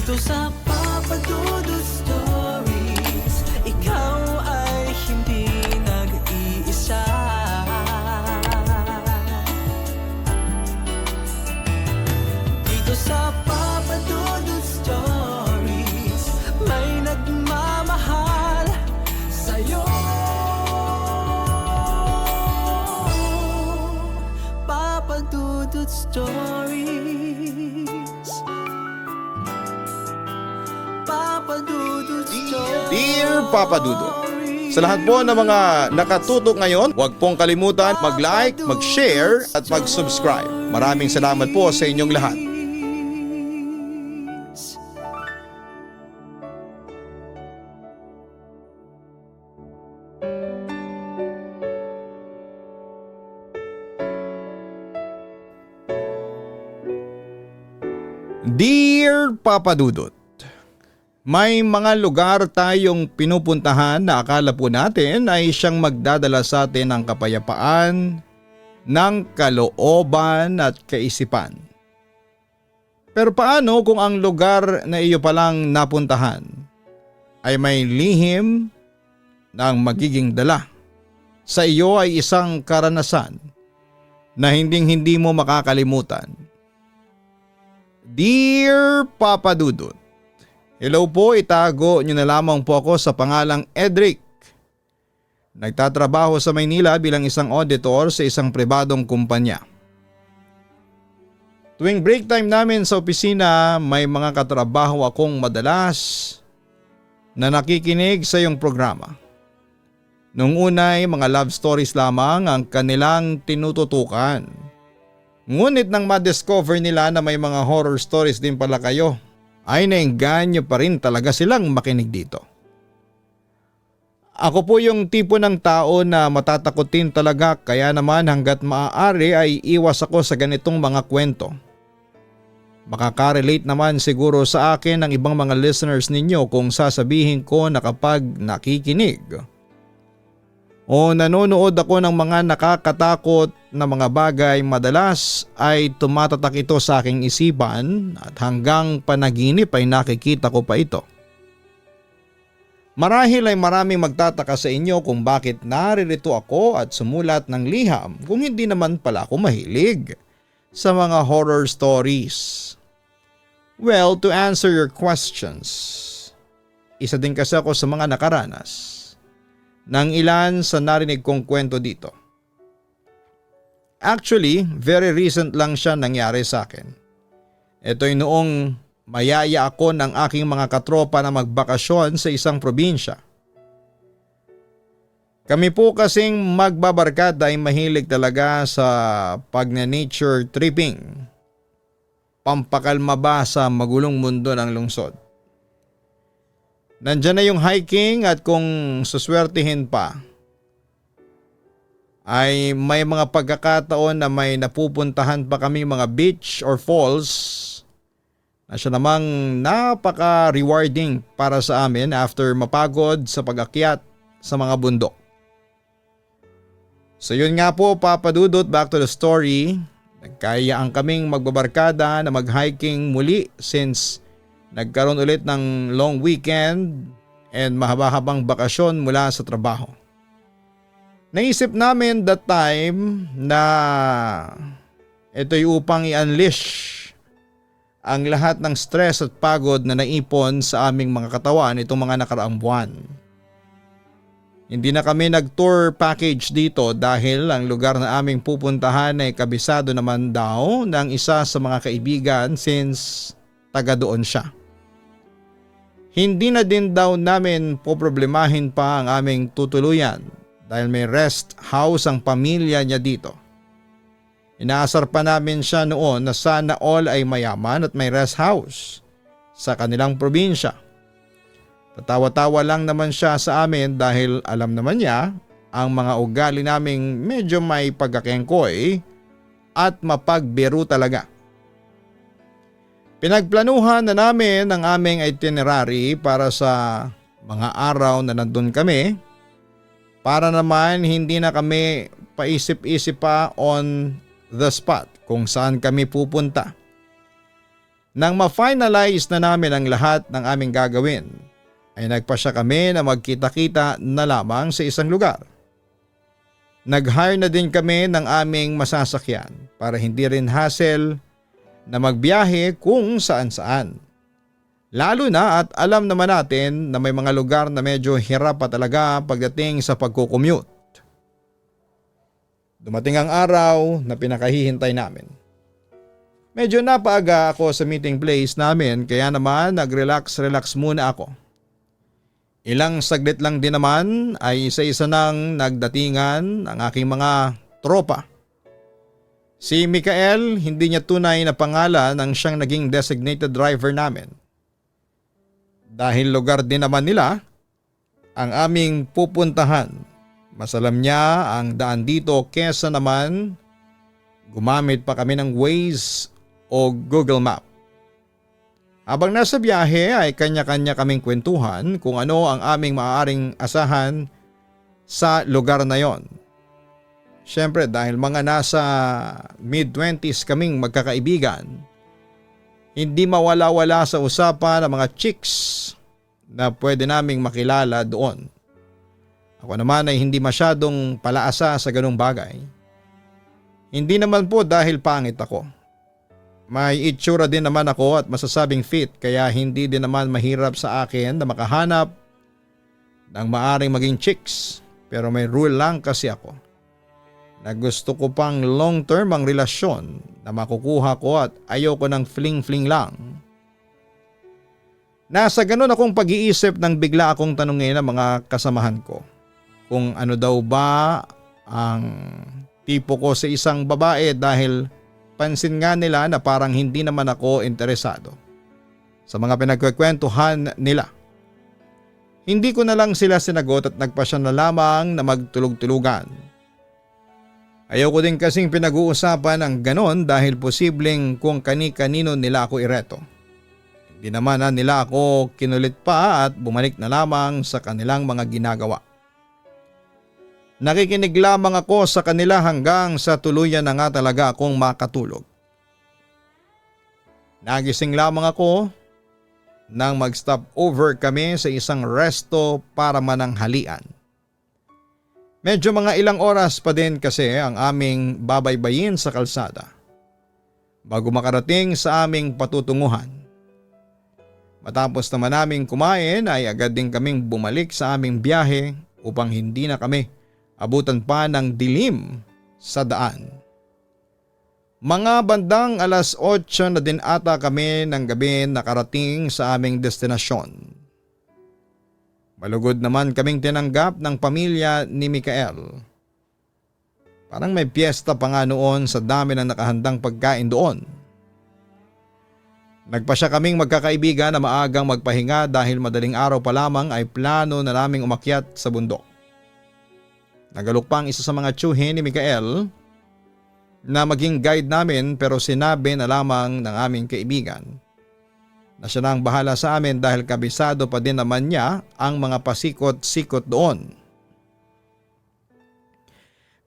Dito sa Papa Dudut Stories, ikaw ay hindi nag-iisa. Dito sa Papa Dudut Stories, may nagmamahal sa'yo. Papa Dudut Stories, Papa Dudut Stories. Dear Papa Dudut, sa lahat po ng mga nakatutok ngayon, huwag pong kalimutan mag-like, mag-share at mag-subscribe. Maraming salamat po sa inyong lahat. Dear Papa Dudut, may mga lugar tayong pinupuntahan na akala po natin ay siyang magdadala sa atin ng kapayapaan, ng kalooban at kaisipan. Pero paano kung ang lugar na iyo palang napuntahan ay may lihim ng magiging dala? Sa iyo ay isang karanasan na hindi mo makakalimutan. Dear Papa Dudut, hello po, itago nyo na lamang po ako sa pangalang Edric. Nagtatrabaho sa Maynila bilang isang auditor sa isang pribadong kumpanya. Tuwing break time namin sa opisina, may mga katrabaho akong madalas na nakikinig sa iyong programa. Noong unay, mga love stories lamang ang kanilang tinututukan. Ngunit nang ma-discover nila na may mga horror stories din pala kayo, ay naengganyo pa rin talaga silang makinig dito. Ako po yung tipo ng tao na matatakotin talaga, kaya naman hanggat maaari ay iwas ako sa ganitong mga kwento. Makaka-relate naman siguro sa akin ng ibang mga listeners ninyo kung sasabihin ko na kapag nakikinig o nanonood ako ng mga nakakatakot na mga bagay, madalas ay tumatatak ito sa aking isipan at hanggang panaginip ay nakikita ko pa ito. Marahil ay maraming magtataka sa inyo kung bakit naririto ako at sumulat ng liham kung hindi naman pala ako mahilig sa mga horror stories. Well, to answer your questions, isa din kasi ako sa mga nakaranas ng ilan sa narinig kong kwento dito. Actually, very recent lang siya nangyari sa akin. Ito'y noong mayaya ako ng aking mga katropa na magbakasyon sa isang probinsya. Kami po kasing magbabarkada ay mahilig talaga sa pagna-nature tripping. Pampakalma ba sa magulong mundo ng lungsod. Nandyan na yung hiking at kung suswertihin pa ay may mga pagkakataon na may napupuntahan pa kami mga beach or falls na siya namang napaka-rewarding para sa amin after mapagod sa pag-akyat sa mga bundok. So yun nga po, Papa Dudut, back to the story. Nagkayaan kaming magbabarkada na mag-hiking muli since nagkaroon ulit ng long weekend and mahaba-habang bakasyon mula sa trabaho. Naisip namin that time na ito'y upang i-unleash ang lahat ng stress at pagod na naipon sa aming mga katawan itong mga nakaraang buwan. Hindi na kami nag-tour package dito dahil ang lugar na aming pupuntahan ay kabisado naman daw ng isa sa mga kaibigan since taga doon siya. Hindi na din daw namin poproblemahin pa ang aming tutuluyan dahil may rest house ang pamilya niya dito. Inaasar pa namin siya noon na sana all ay mayaman at may rest house sa kanilang probinsya. Tatawa-tawa lang naman siya sa amin dahil alam naman niya ang mga ugali naming medyo may pagkakengkoy at mapagbiro talaga. Pinagplanuhan na namin ang aming itinerary para sa mga araw na nandun kami para naman hindi na kami paisip-isip pa on the spot kung saan kami pupunta. Nang ma-finalize na namin ang lahat ng aming gagawin, ay nagpasya kami na magkita-kita na lamang sa isang lugar. Nag-hire na din kami ng aming masasakyan para hindi rin hassle na magbiyahe kung saan-saan. Lalo na at alam naman natin na may mga lugar na medyo hirap pa talaga pagdating sa pagkukommute. Dumating ang araw na pinakahihintay namin. Medyo napaaga ako sa meeting place namin kaya naman nag-relax muna ako. Ilang saglit lang din naman ay isa-isa nang nagdatingan ang aking mga tropa. Si Mikael, hindi niya tunay na pangalan ang siyang naging designated driver namin. Dahil lugar din naman nila ang aming pupuntahan. Mas alam niya ang daan dito kesa naman gumamit pa kami ng Waze o Google Map. Habang nasa biyahe ay kanya-kanya kaming kwentuhan kung ano ang aming maaaring asahan sa lugar na yon. Siyempre dahil mga nasa mid-20s kaming magkakaibigan, hindi mawala-wala sa usapan ang mga chicks na pwede naming makilala doon. Ako naman ay hindi masyadong palaasa sa ganung bagay. Hindi naman po dahil pangit ako. May itsura din naman ako at masasabing fit kaya hindi din naman mahirap sa akin na makahanap ng maaring maging chicks. Pero may rule lang kasi ako na gusto ko pang long term ang relasyon na makukuha ko at ayoko ng fling-fling lang. Nasa ganun akong pag-iisip nang bigla akong tanungin ng mga kasamahan ko kung ano daw ba ang tipo ko sa isang babae dahil pansin nga nila na parang hindi naman ako interesado sa mga pinagkukwentuhan nila. Hindi ko na lang sila sinagot at nagpasya na lamang na magtulog-tulugan. Ayoko din kasing pinag-uusapan ang ganon dahil posibleng kung kani-kanino nila ako ireto. Hindi naman na nila ako kinulit pa at bumalik na lamang sa kanilang mga ginagawa. Nakikinig lamang ako sa kanila hanggang sa tuluyan na nga talaga akong makatulog. Nagising lamang ako nang mag-stop over kami sa isang resto para mananghalian. Medyo mga ilang oras pa din kasi ang aming babaybayin sa kalsada bago makarating sa aming patutunguhan. Matapos naman naming kumain ay agad din kaming bumalik sa aming biyahe upang hindi na kami abutan pa ng dilim sa daan. Mga bandang 8:00 na din ata kami ng gabi nakarating sa aming destinasyon. Malugod naman kaming tinanggap ng pamilya ni Mikael. Parang may piyesta pa nga noon sa dami ng nakahandang pagkain doon. Nagpasya kaming magkakaibigan na maagang magpahinga dahil madaling araw pa lamang ay plano na naming umakyat sa bundok. Nagalok pa ang isa sa mga tiyuhin ni Mikael na maging guide namin pero sinabi na lamang ng aming kaibigan na siya na ang bahala sa amin dahil kabisado pa din naman niya ang mga pasikot-sikot doon.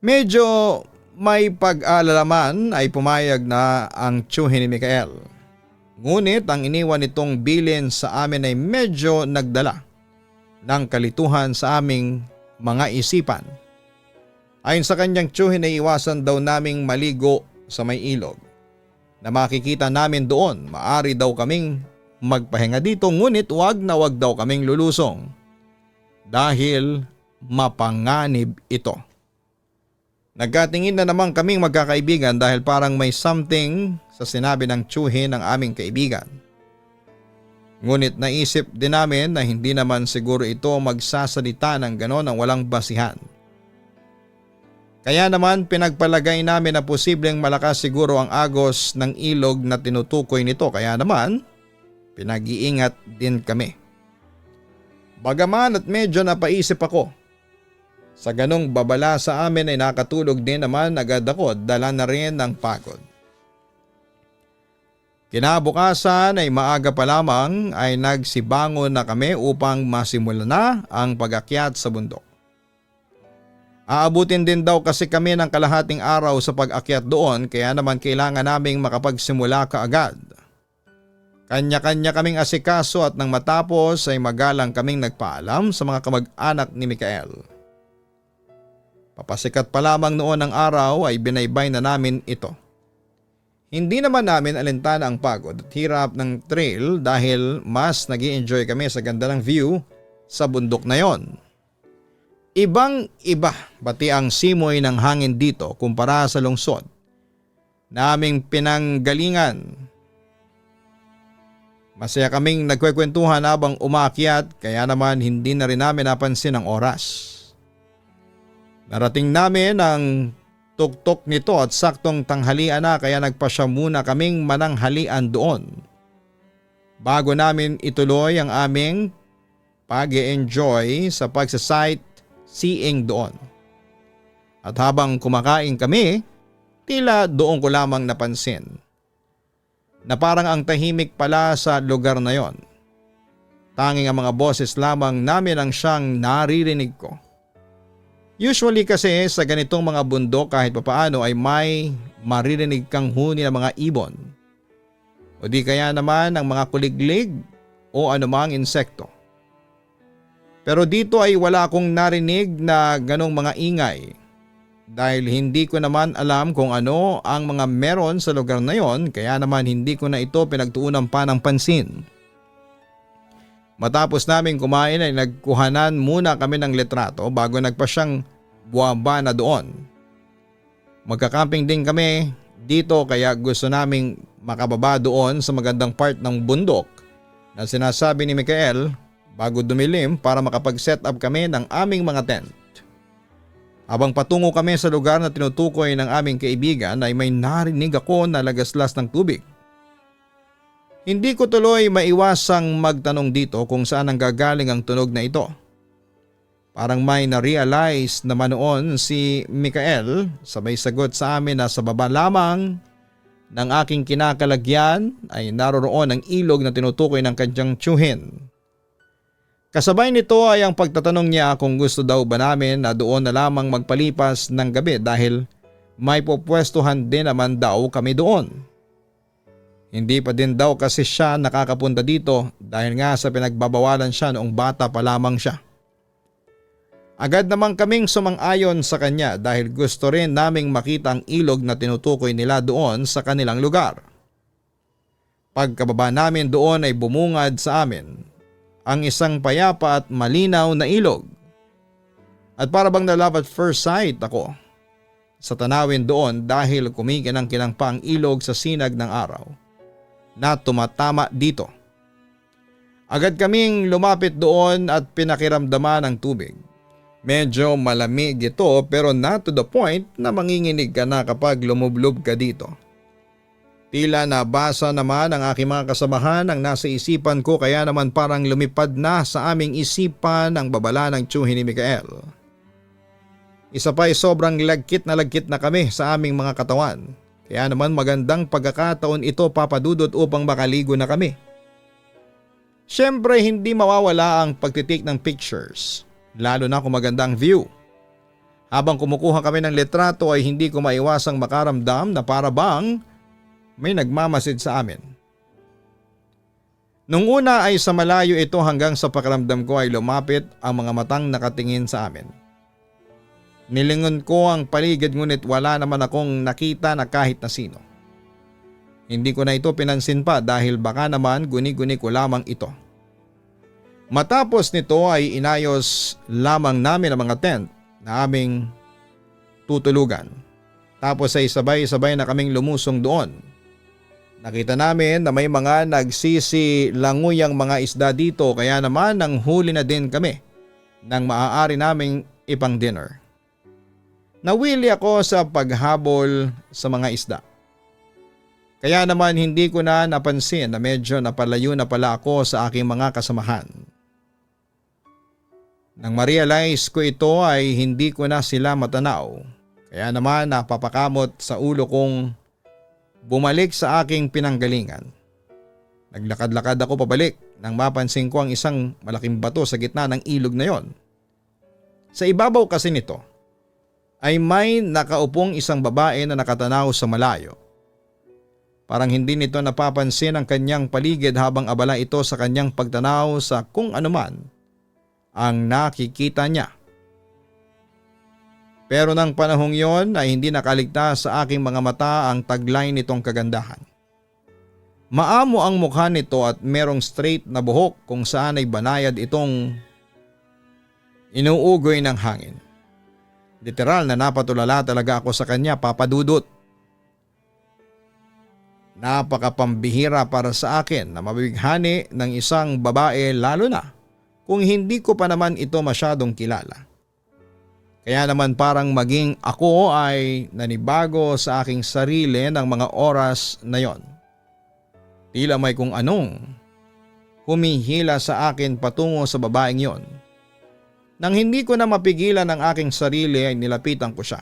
Medyo may pag-alalaman ay pumayag na ang tiyuhin ni Mikael. Ngunit ang iniwan nitong bilin sa amin ay medyo nagdala ng kalituhan sa aming mga isipan. Ayon sa kanyang tiyuhin ay iwasan daw naming maligo sa may ilog na makikita namin doon. Maari daw kaming magpahinga dito ngunit wag daw kaming lulusong dahil mapanganib ito. Nagkatingin na naman kaming magkakaibigan dahil parang may something sa sinabi ng tiyuhin ng aming kaibigan. Ngunit naisip din namin na hindi naman siguro ito magsasalita ng ganon ang walang basihan. Kaya naman pinagpalagay namin na posibleng malakas siguro ang agos ng ilog na tinutukoy nito kaya naman pinag-iingat din kami. Bagaman at medyo napaisip ako, sa ganong babala sa amin ay nakatulog din naman agad ako at dala na rin ng pagod. Kinabukasan ay maaga pa lamang ay nagsibangon na kami upang masimulan na ang pag-akyat sa bundok. Aabutin din daw kasi kami ng kalahating araw sa pag-akyat doon kaya naman kailangan naming makapagsimula kaagad. Kanya-kanya kaming asikaso at nang matapos ay magalang kaming nagpaalam sa mga kamag-anak ni Mikael. Papasikat pa lamang noon ng araw ay binaybay na namin ito. Hindi naman namin alintana ang pagod at hirap ng trail dahil mas nag-i-enjoy kami sa ganda ng view sa bundok na yon. Ibang iba pati ang simoy ng hangin dito kumpara sa lungsod na aming pinanggalingan. Masaya kaming nagkwekwentuhan habang umakyat kaya naman hindi na rin namin napansin ang oras. Narating namin ang tuktok nito at saktong tanghalian na kaya nagpasya muna kaming mananghalian doon. Bago namin ituloy ang aming pag-e-enjoy sa pagsa-sightseeing doon. At habang kumakain kami, tila doon ko lamang napansin na parang ang tahimik pala sa lugar na yon. Tanging ang mga boses lamang namin ang siyang naririnig ko. Usually kasi sa ganitong mga bundok kahit papaano ay may maririnig kang huni ng mga ibon. O di kaya naman ang mga kuliglig o anumang insekto. Pero dito ay wala akong narinig na ganong mga ingay. Dahil hindi ko naman alam kung ano ang mga meron sa lugar na yon kaya naman hindi ko na ito pinagtuunan pa ng pansin. Matapos namin kumain ay nagkuhanan muna kami ng litrato bago nagpasyang buwaba na doon. Magkakamping din kami dito kaya gusto naming makababa doon sa magandang part ng bundok na sinasabi ni Mikael bago dumilim para makapag-set up kami ng aming mga tent. Habang patungo kami sa lugar na tinutukoy ng aming kaibigan ay may narinig ako na lagaslas ng tubig. Hindi ko tuloy maiwasang magtanong dito kung saan ang gagaling ang tunog na ito. Parang may na-realize naman noon si Mikael, sabay sagot sa amin na sa baba lamang ng aking kinakalagyan ay naroroon ang ilog na tinutukoy ng kanyang tiyuhin. Kasabay nito ay ang pagtatanong niya kung gusto daw ba namin na doon na lamang magpalipas ng gabi dahil may pupwestuhan din naman daw kami doon. Hindi pa din daw kasi siya nakakapunta dito dahil nga sa pinagbabawalan siya noong bata pa lamang siya. Agad naman kaming sumang-ayon sa kanya dahil gusto rin naming makita ang ilog na tinutukoy nila doon sa kanilang lugar. Pagkababa namin doon ay bumungad sa amin ang isang payapa at malinaw na ilog. At para bang na-love at first sight ako sa tanawin doon dahil kumikinang-kinang pa ang ilog sa sinag ng araw na tumatama dito. Agad kaming lumapit doon at pinakiramdaman ang tubig. Medyo malamig ito pero not to the point na manginginig ka na kapag lumublob ka dito. Tila nabasa naman ang aking mga kasamahan ang nasa isipan ko kaya naman parang lumipad na sa aming isipan ang babala ng tiyuhin ni Mikael. Isa pa ay sobrang lagkit na kami sa aming mga katawan. Kaya naman magandang pagkakataon ito papadudot upang makaligo na kami. Siyempre hindi mawawala ang pagtitik ng pictures, lalo na kung maganda ang view. Habang kumukuha kami ng litrato ay hindi ko maiwasang makaramdam na para bang may nagmamasid sa amin. Nung una ay sa malayo ito hanggang sa pakiramdam ko ay lumapit ang mga matang nakatingin sa amin. Nilingon ko ang paligid ngunit wala naman akong nakita na kahit na sino. Hindi ko na ito pinansin pa dahil baka naman guni-guni ko lamang ito. Matapos nito ay inayos lamang namin ang mga tent na aming tutulugan. Tapos ay sabay-sabay na kaming lumusong doon. Nakita namin na may mga nagsisilangoyang mga isda dito kaya naman nang huli na din kami nang maaari naming ipang dinner. Nawili ako sa paghabol sa mga isda. Kaya naman hindi ko na napansin na medyo napalayo na pala ako sa aking mga kasamahan. Nang ma-realize ko ito ay hindi ko na sila matanaw. Kaya naman napapakamot sa ulo kong bumalik sa aking pinanggalingan. Naglakad-lakad ako pabalik nang mapansin ko ang isang malaking bato sa gitna ng ilog na yon. Sa ibabaw kasi nito ay may nakaupong isang babae na nakatanaw sa malayo. Parang hindi nito napapansin ang kanyang paligid habang abala ito sa kanyang pagtanaw sa kung anuman ang nakikita niya. Pero nang panahong yon ay hindi nakaligtas sa aking mga mata ang taglay nitong kagandahan. Maamo ang mukha nito at merong straight na buhok kung saan ay banayad itong inuugoy ng hangin. Literal na napatulala talaga ako sa kanya, Papa Dudut. Napakapambihira para sa akin na mabibighani ng isang babae, lalo na kung hindi ko pa naman ito masyadong kilala. Kaya naman parang maging ako ay nanibago sa aking sarili ng mga oras na yon. Tila may kung anong humihila sa akin patungo sa babaeng yon. Nang hindi ko na mapigilan ang aking sarili ay nilapitan ko siya.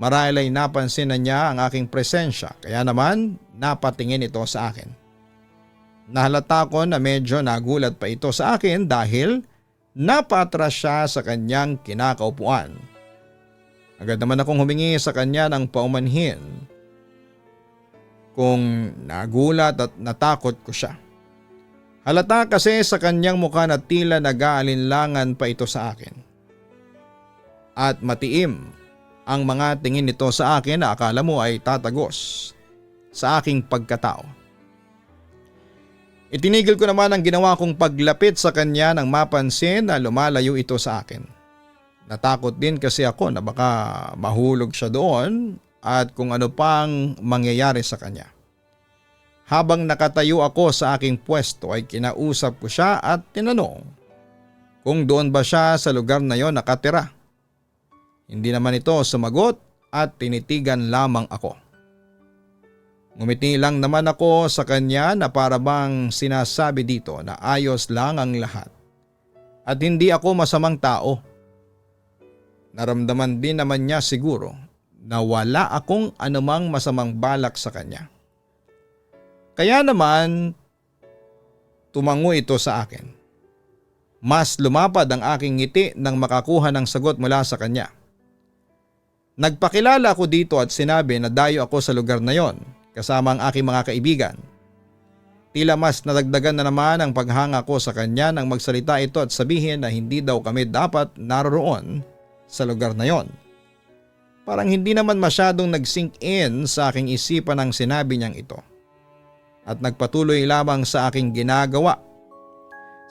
Marahil ay napansin na niya ang aking presensya, kaya naman napatingin ito sa akin. Nahalata ko na medyo nagulat pa ito sa akin dahil napatras siya sa kanyang kinakaupuan. Agad naman akong humingi sa kanya ng paumanhin kung nagulat at natakot ko siya. Halata kasi sa kanyang mukha na tila nag-aalinlangan pa ito sa akin. At matiim ang mga tingin nito sa akin na akala mo ay tatagos sa aking pagkatao. Itinigil ko naman ang ginawa kong paglapit sa kanya nang mapansin na lumalayo ito sa akin. Natakot din kasi ako na baka mahulog siya doon at kung ano pang mangyayari sa kanya. Habang nakatayo ako sa aking pwesto ay kinausap ko siya at tinanong kung doon ba siya sa lugar na yon nakatira. Hindi naman ito sumagot at tinitigan lamang ako. Ngumiti lang naman ako sa kanya na para bang sinasabi dito na ayos lang ang lahat at hindi ako masamang tao. Naramdaman din naman niya siguro na wala akong anumang masamang balak sa kanya. Kaya naman tumango ito sa akin. Mas lumapad ang aking ngiti nang makakuha ng sagot mula sa kanya. Nagpakilala ako dito at sinabi na dayo ako sa lugar na yon kasama ang aking mga kaibigan. Tila mas nadagdagan na naman ang paghanga ko sa kanya nang magsalita ito at sabihin na hindi daw kami dapat naroroon sa lugar na yon. Parang hindi naman masyadong nag-sink in sa aking isipan ang sinabi niyang ito. At nagpatuloy lamang sa aking ginagawa.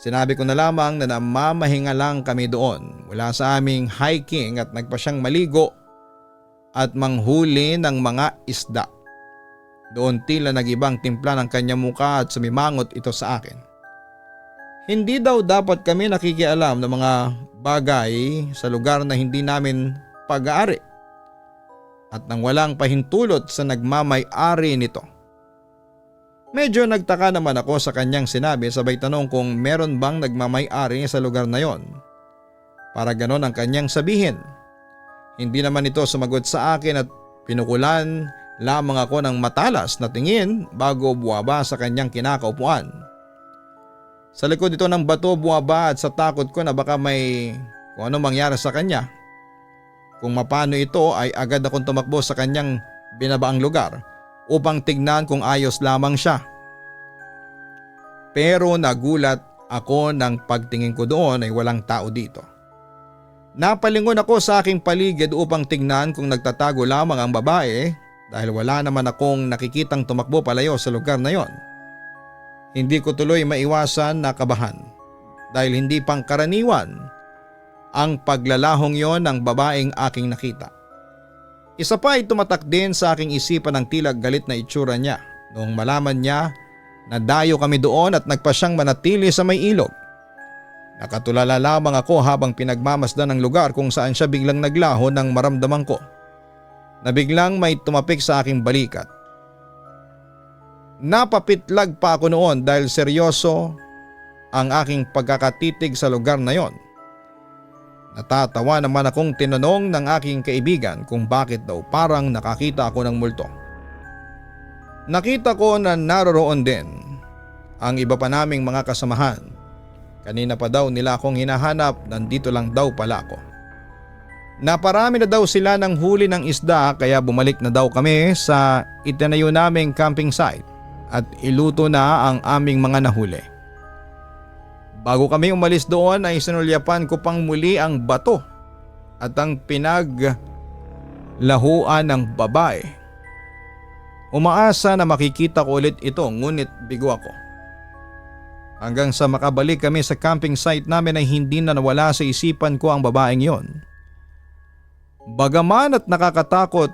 Sinabi ko na lamang na namamahinga lang kami doon mula sa aming hiking at nagpa siyang maligo at manghuli ng mga isda. Doon tila nag-ibang timpla ng kanyang mukha at sumimangot ito sa akin. Hindi daw dapat kami nakikialam ng mga bagay sa lugar na hindi namin pag-aari at nang walang pahintulot sa nagmamay-ari nito. Medyo nagtaka naman ako sa kanyang sinabi, sabay tanong kung meron bang nagmamay-ari sa lugar na yon. Para ganon ang kanyang sabihin. Hindi naman ito sumagot sa akin at pinukulan lamang ako ng matalas na tingin bago buwaba sa kanyang kinakaupuan. Sa likod ito ng bato buwaba at sa takot ko na baka may kung ano mangyari sa kanya. Kung mapano ito ay agad akong tumakbo sa kanyang binabaang lugar upang tignan kung ayos lamang siya. Pero nagulat ako nang pagtingin ko doon ay walang tao dito. Napalingon ako sa aking paligid upang tignan kung nagtatago lamang ang babae dahil wala naman akong nakikitang tumakbo palayo sa lugar na yon. Hindi ko tuloy maiwasan na kabahan dahil hindi pangkaraniwan ang paglalahong yon ng babaeng aking nakita. Isa pa ay tumatak din sa aking isipan ng tila galit na itsura niya noong malaman niya na dayo kami doon at nagpa siyang manatili sa may ilog. Nakatulala lamang ako habang pinagmamasdan ng lugar kung saan siya biglang naglaho nang maramdaman ko na biglang may tumapik sa aking balikat. Napapitlag pa ako noon dahil seryoso ang aking pagkakatitig sa lugar na yon. Natatawa naman akong tinanong ng aking kaibigan kung bakit daw parang nakakita ako ng multo. Nakita ko na naroroon din ang iba pa naming mga kasamahan. Kanina pa daw nila akong hinahanap, nandito lang daw pala ako. Naparami na daw sila ng huli ng isda kaya bumalik na daw kami sa itinayo naming camping site at iluto na ang aming mga nahuli. Bago kami umalis doon ay sinulyapan ko pang muli ang bato at ang pinaglahuan ng babae. Umaasa na makikita ko ulit ito ngunit bigo ako. Hanggang sa makabalik kami sa camping site namin ay hindi na nawala sa isipan ko ang babaeng yon. Bagaman at nakakatakot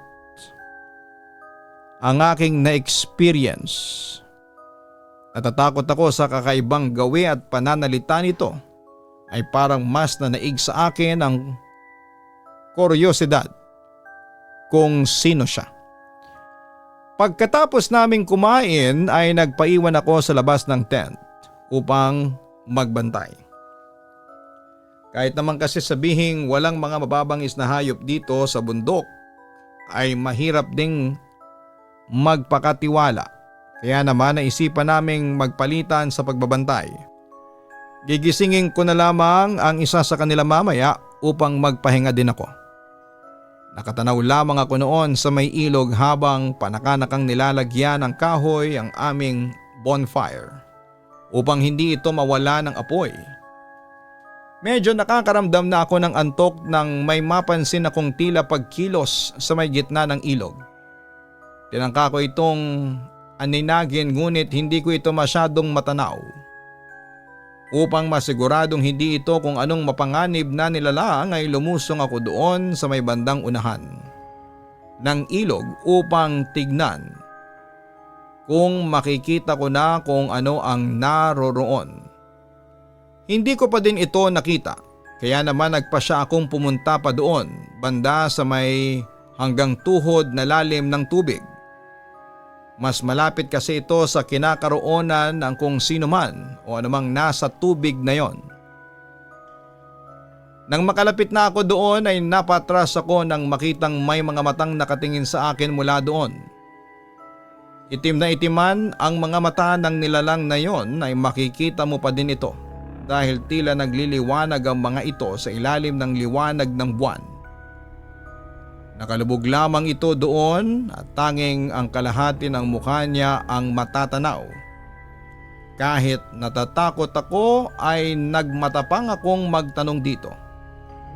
ang aking na-experience, natatakot ako sa kakaibang gawi at pananalita nito ay parang mas na naig sa akin ang kuryosidad kung sino siya. Pagkatapos naming kumain ay nagpaiwan ako sa labas ng tent upang magbantay. Kahit naman kasi sabihing walang mga mababangis na hayop dito sa bundok ay mahirap ding magpakatiwala. Kaya naman naisipan naming magpalitan sa pagbabantay. Gigisingin ko na lamang ang isa sa kanila mamaya upang magpahinga din ako. Nakatanaw lamang ako noon sa may ilog habang panakanakang nilalagyan ng kahoy ang aming bonfire upang hindi ito mawala ng apoy. Medyo nakakaramdam na ako ng antok nang may mapansin akong tila pagkilos sa may gitna ng ilog. Tinangka ko itong aninagin ngunit hindi ko ito masyadong matanaw. Upang masiguradong hindi ito kung anong mapanganib na nilalang ay lumusong ako doon sa may bandang unahan ng ilog upang tignan kung makikita ko na kung ano ang naroroon. Hindi ko pa din ito nakita kaya naman nagpasya akong pumunta pa doon banda sa may hanggang tuhod na lalim ng tubig. Mas malapit kasi ito sa kinakaroonan ng kung sino man o anumang nasa tubig na yon. Nang makalapit na ako doon ay napatras ako nang makitang may mga matang nakatingin sa akin mula doon. Itim na itiman ang mga mata ng nilalang na yon ay makikita mo pa din ito dahil tila nagliliwanag ang mga ito sa ilalim ng liwanag ng buwan. Nakalubog lamang ito doon at tanging ang kalahati ng mukha niya ang matatanaw. Kahit natatakot ako ay nagmatapang akong magtanong dito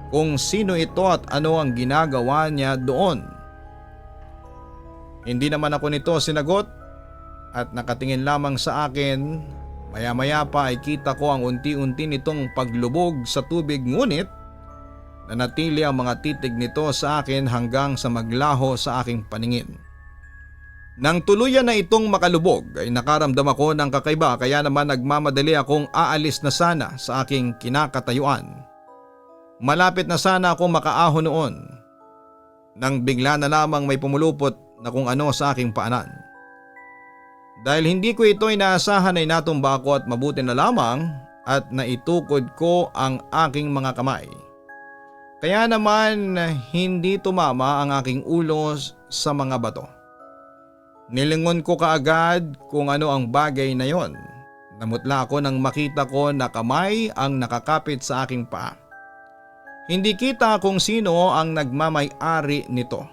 kung sino ito at ano ang ginagawa niya doon. Hindi naman ako nito sinagot at nakatingin lamang sa akin. Maya-maya pa ay kita ko ang unti-unti nitong paglubog sa tubig ngunit nanatili ang mga titig nito sa akin hanggang sa maglaho sa aking paningin. Nang tuluyan na itong makalubog ay nakaramdam ako ng kakaiba kaya naman nagmamadali akong aalis na sana sa aking kinakatayuan. Malapit na sana ako makaahon noon nang bigla na lamang may pumulupot na kung ano sa aking paanan. Dahil hindi ko ito inaasahan ay natumba ako at mabuti na lamang at naitukod ko ang aking mga kamay. Kaya naman hindi tumama ang aking ulo sa mga bato. Nilingon ko kaagad kung ano ang bagay na yon. Namutla ako nang makita ko na kamay ang nakakapit sa aking paa. Hindi kita kung sino ang nagmamay-ari nito.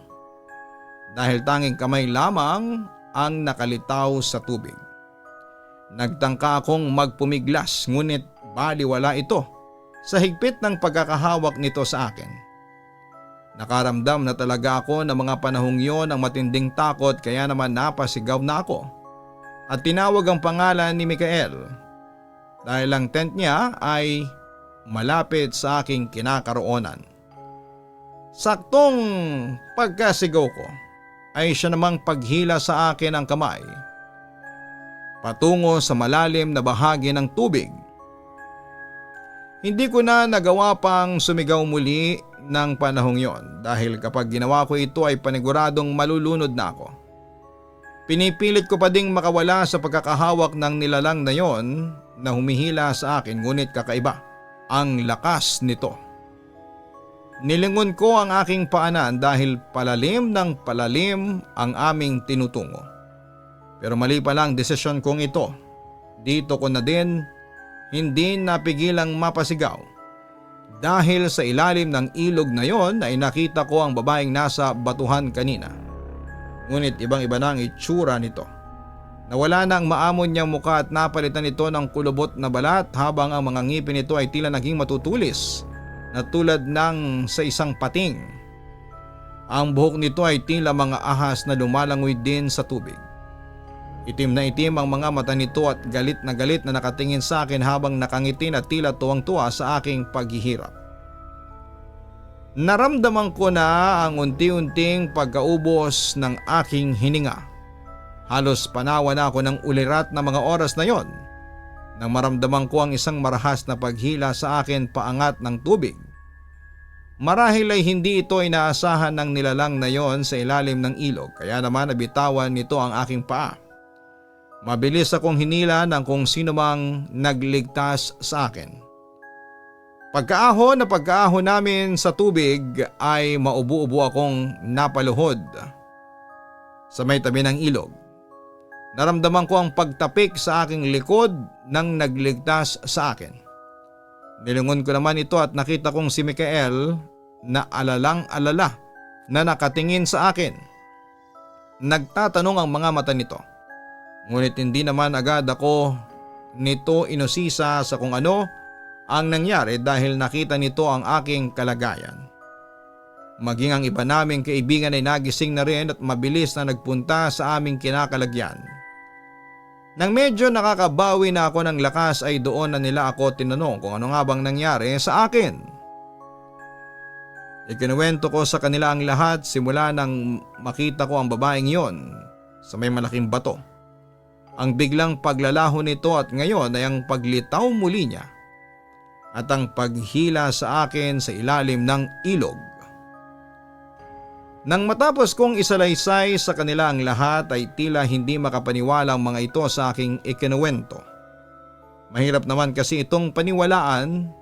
Dahil tanging kamay lamang ang nakalitaw sa tubig. Nagtangka akong magpumiglas ngunit baliwala ito sa higpit ng pagkakahawak nito sa akin. Nakaramdam na talaga ako ng mga panahong yon ng matinding takot kaya naman napasigaw na ako at tinawag ang pangalan ni Mikael dahil ang tent niya ay malapit sa aking kinakaroonan. Saktong pagkasigaw ko ay siya namang paghila sa akin ang kamay patungo sa malalim na bahagi ng tubig. Hindi ko na nagawa pang sumigaw muli ng panahong yon dahil kapag ginawa ko ito ay paniguradong malulunod na ako. Pinipilit ko pa ding makawala sa pagkakahawak ng nilalang na yon na humihila sa akin ngunit kakaiba ang lakas nito. Nilingon ko ang aking paanan dahil palalim ng palalim ang aming tinutungo. Pero mali pala ang desisyon kong ito. Dito ko na din hindi napigilang mapasigaw Dahil sa ilalim ng ilog na yon ay nakita ko ang babaeng nasa batuhan kanina. Ngunit ibang-iba na ang itsura nito. Nawala na ang maamon niyang muka at napalitan ito ng kulubot na balat habang ang mga ngipin nito ay tila naging matutulis na tulad ng sa isang pating. Ang buhok nito ay tila mga ahas na lumalangoy din sa tubig. Itim na itim ang mga mata nito at galit na nakatingin sa akin habang nakangiti na tila tuwang-tuwa sa aking paghihirap. Naramdaman ko na ang unti-unting pagkaubos ng aking hininga. Halos panawa na ako ng ulirat na mga oras na yon nang maramdaman ko ang isang marahas na paghila sa akin paangat ng tubig. Marahil ay hindi ito inaasahan ng nilalang na yon sa ilalim ng ilog kaya naman nabitawan nito ang aking paa. Mabilis akong hinila ng kung sino mang nagligtas sa akin. Pagkaahon namin sa tubig ay maubo-ubo akong napaluhod sa may tabi ng ilog. Naramdaman ko ang pagtapik sa aking likod ng nagligtas sa akin. Nilingon ko naman ito at nakita kong si Mikael na alalang-alala na nakatingin sa akin. Nagtatanong ang mga mata nito. Ngunit hindi naman agad ako nito inusisa sa kung ano ang nangyari dahil nakita nito ang aking kalagayan. Maging ang iba naming kaibigan ay nagising na rin at mabilis na nagpunta sa aming kinakalagyan. Nang medyo nakakabawi na ako ng lakas ay doon na nila ako tinanong kung ano nga bang nangyari sa akin. Ikinuwento ko sa kanila ang lahat simula nang makita ko ang babaeng yon sa may malaking bato. Ang biglang paglalaho nito at ngayon ay ang paglitaw muli niya at ang paghila sa akin sa ilalim ng ilog. Nang matapos kong isalaysay sa kanila ang lahat ay tila hindi makapaniwala ang mga ito sa aking ikinuwento. Mahirap naman kasi itong paniwalaan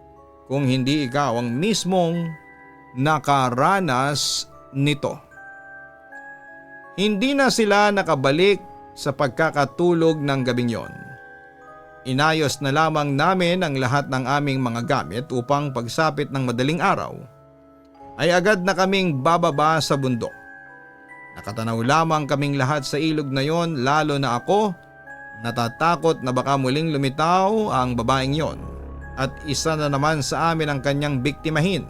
kung hindi ikaw ang mismong nakaranas nito. Hindi na sila nakabalik sa pagkakatulog ng gabing yon. Inayos na lamang namin ang lahat ng aming mga gamit upang pagsapit ng madaling araw ay agad na kaming bababa sa bundok. Nakatanaw lamang kaming lahat sa ilog na yon lalo na ako, natatakot na baka muling lumitaw ang babaeng yon at isa na naman sa amin ang kanyang biktimahin.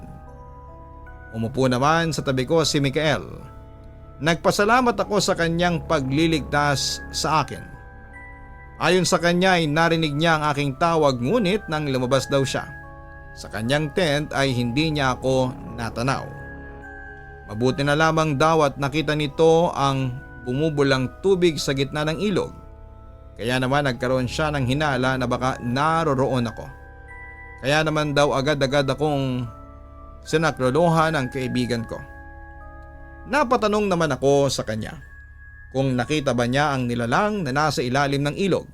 Umupo naman sa tabi ko si Mikael. Nagpasalamat ako sa kanyang pagliligtas sa akin. Ayon sa kanya ay narinig niya ang aking tawag ngunit nang lumabas daw siya sa kanyang tent ay hindi niya ako natanaw. Mabuti na lamang daw at nakita nito ang bumubulang tubig sa gitna ng ilog. Kaya naman nagkaroon siya ng hinala na baka naroroon ako. Kaya naman daw agad-agad akong sinaklolohan ang kaibigan ko. Napatanong naman ako sa kanya kung nakita ba niya ang nilalang na nasa ilalim ng ilog.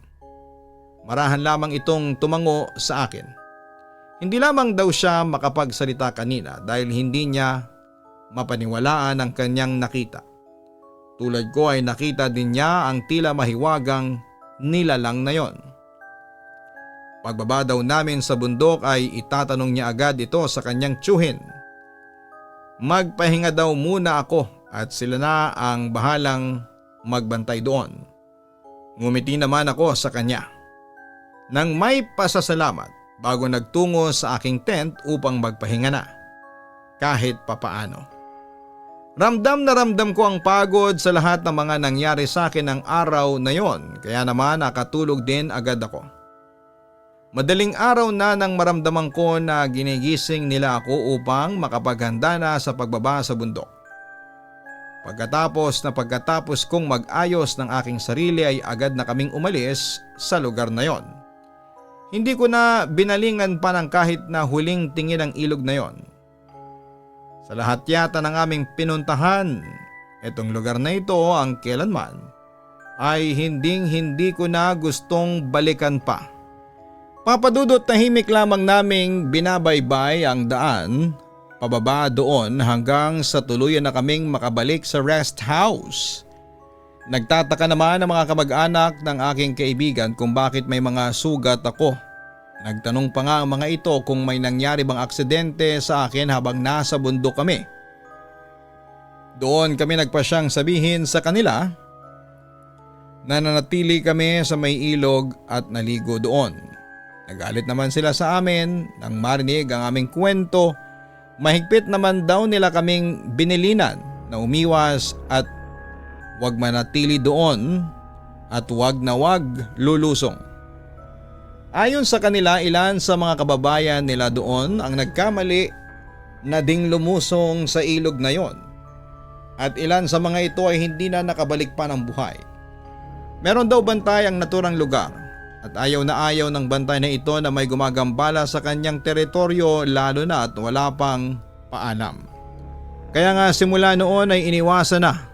Marahan lamang itong tumango sa akin. Hindi lamang daw siya makapagsalita kanina dahil hindi niya mapaniwalaan ang kanyang nakita. Tulad ko ay nakita din niya ang tila mahiwagang nilalang na yon. Pagbaba daw namin sa bundok ay itatanong niya agad ito sa kanyang tiyuhin. Magpahinga daw muna ako at sila na ang bahalang magbantay doon. Ngumiti naman ako sa kanya. Nang may pasasalamat bago nagtungo sa aking tent upang magpahinga na. Kahit papaano. Ramdam na ramdam ko ang pagod sa lahat ng mga nangyari sa akin ng araw na yon kaya naman nakatulog din agad ako. Madaling araw na nang maramdaman ko na ginigising nila ako upang makapaghanda na sa pagbaba sa bundok. Pagkatapos kong mag-ayos ng aking sarili ay agad na kaming umalis sa lugar na yon. Hindi ko na binalingan pa ng kahit na huling tingin ang ilog na yon. Sa lahat yata ng aming pinuntahan, itong lugar na ito ang kailanman ay hindi ko na gustong balikan pa. Papadudot tahimik lamang naming binabaybay ang daan pababa doon hanggang sa tuluyan na kaming makabalik sa rest house. Nagtataka naman ang mga kamag-anak ng aking kaibigan kung bakit may mga sugat ako Nagtanong pa nga ang mga ito kung may nangyari bang aksidente sa akin habang nasa bundok kami. Doon kami nagpasyang sabihin sa kanila na nanatili kami sa may ilog at naligo doon. Nagalit naman sila sa amin nang marinig ang aming kwento. Mahigpit naman daw nila kaming binilinan na umiwas at wag manatili doon at wag na wag lulusong. Ayon sa kanila, ilan sa mga kababayan nila doon ang nagkamali na ding lumusong sa ilog na yon. At ilan sa mga ito ay hindi na nakabalik pa ng buhay. Meron daw bantay ang naturang lugar at ayaw ng bantay na ito na may gumagambala sa kanyang teritoryo lalo na at wala pang paalam. Kaya nga simula noon ay iniwasan na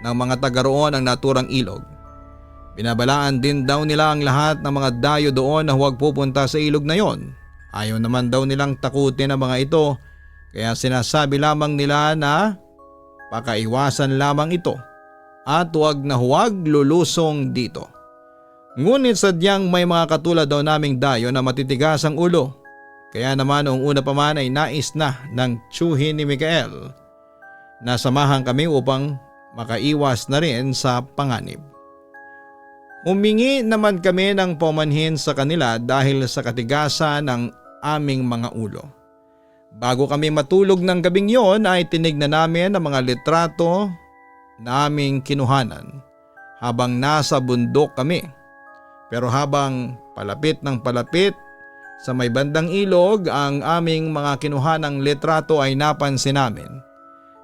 ng mga taga roon ang naturang ilog. Binabalaan din daw nila ang lahat ng mga dayo doon na huwag pupunta sa ilog na yon. Ayaw naman daw nilang takutin ang mga ito kaya sinasabi lamang nila na pakaiwasan lamang ito at huwag na huwag lulusong dito. Ngunit sadyang may mga katulad daw naming dayo na matitigas ang ulo. Kaya naman noong una pa man ay nais na ng tiyuhin ni Mikael na samahan kami upang makaiwas na rin sa panganib. Humingi naman kami ng paumanhin sa kanila dahil sa katigasan ng aming mga ulo. Bago kami matulog ng gabing yon ay tinignan namin ang mga litrato na aming kinuhanan habang nasa bundok kami. Pero habang palapit ng palapit sa may bandang ilog ang aming mga kinuhanang litrato ay napansin namin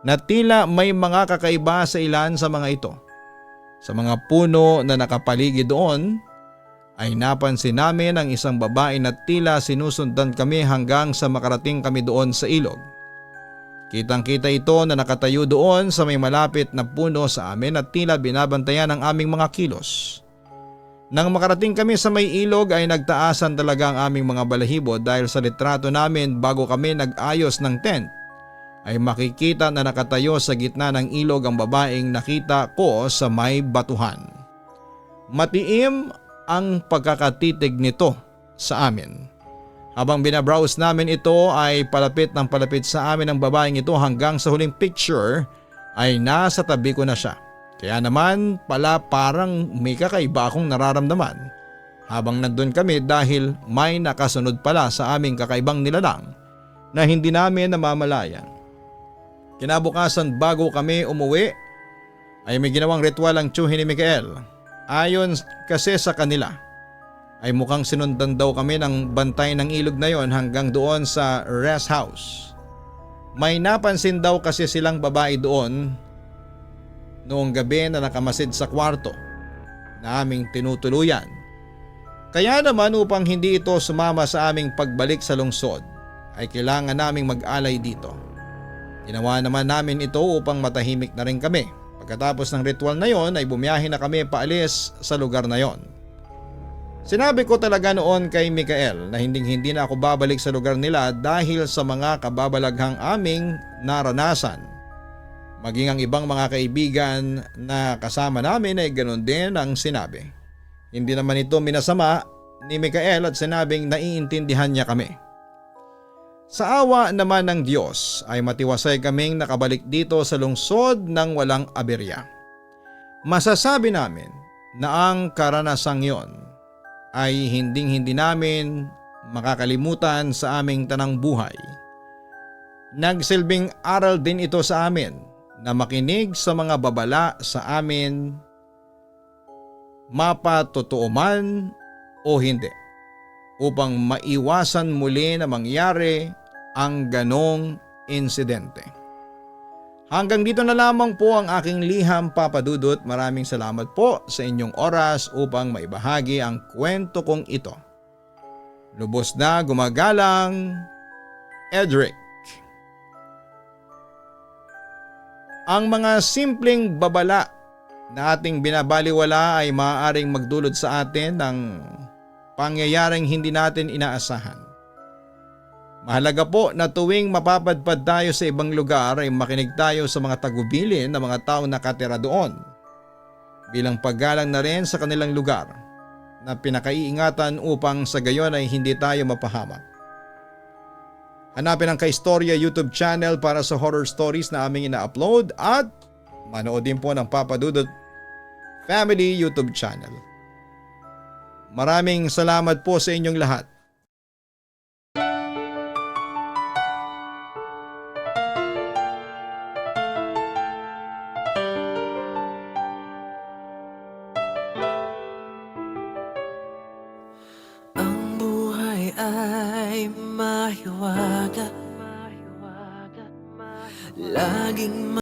na tila may mga kakaiba sa ilan sa mga ito. Sa mga puno na nakapaligid doon ay napansin namin ang isang babae na tila sinusundan kami hanggang sa makarating kami doon sa ilog. Kitang-kita ito na nakatayo doon sa may malapit na puno sa amin at tila binabantayan ang aming mga kilos. Nang makarating kami sa may ilog ay nagtaasan talaga ang aming mga balahibo dahil sa litrato namin bago kami nag-ayos ng tent ay makikita na nakatayo sa gitna ng ilog ang babaeng nakita ko sa may batuhan. Matiim ang pagkakatitig nito sa amin. Habang binabrowse namin ito ay palapit ng palapit sa amin ang babaeng ito hanggang sa huling picture ay nasa tabi ko na siya. Kaya naman pala parang may kakaiba akong nararamdaman habang nandun kami dahil may nakasunod pala sa aming kakaibang nilalang na hindi namin namamalayan. Kinabukasan bago kami umuwi ay may ginawang ritual ang tiyuhin ni Mikael. Ayon kasi sa kanila ay mukhang sinundan daw kami ng bantay ng ilog na yon hanggang doon sa rest house. May napansin daw kasi silang babae doon noong gabi na nakamasid sa kwarto na aming tinutuluyan. Kaya naman upang hindi ito sumama sa aming pagbalik sa lungsod ay kailangan naming mag-alay dito. Ginawa naman namin ito upang matahimik na rin kami. Pagkatapos ng ritual na yon ay bumiyahe na kami paalis sa lugar na yon. Sinabi ko talaga noon kay Mikael na hindi na ako babalik sa lugar nila dahil sa mga kababalaghang aming naranasan. Maging ang ibang mga kaibigan na kasama namin ay ganoon din ang sinabi. Hindi naman ito minasama ni Mikael at sinabing naiintindihan niya kami. Sa awa naman ng Diyos ay matiwasay kaming nakabalik dito sa lungsod ng walang aberya. Masasabi namin na ang karanasang yon ay hindi namin makakalimutan sa aming tanang buhay. Nagsilbing aral din ito sa amin na makinig sa mga babala sa amin, mapatotoo man o hindi, upang maiwasan muli na mangyari ang ganong insidente. Hanggang dito na lamang po ang aking liham, Papa Dudut. Maraming salamat po sa inyong oras upang maibahagi ang kwento kong ito. Lubos na gumagalang, Edric. Ang mga simpleng babala na ating binabaliwala ay maaaring magdulot sa atin ng pangyayaring hindi natin inaasahan. Mahalaga po na tuwing mapapadpad tayo sa ibang lugar ay makinig tayo sa mga tagubilin ng mga taong nakatira doon bilang paggalang na rin sa kanilang lugar. na pinakaiingatan upang sa gayon ay hindi tayo mapahamak. Hanapin ang Kaistorya YouTube channel para sa horror stories na aming ina-upload at manood din po ng Papa Dudut Family YouTube channel. Maraming salamat po sa inyong lahat. Ang buhay ay mahiwaga, laging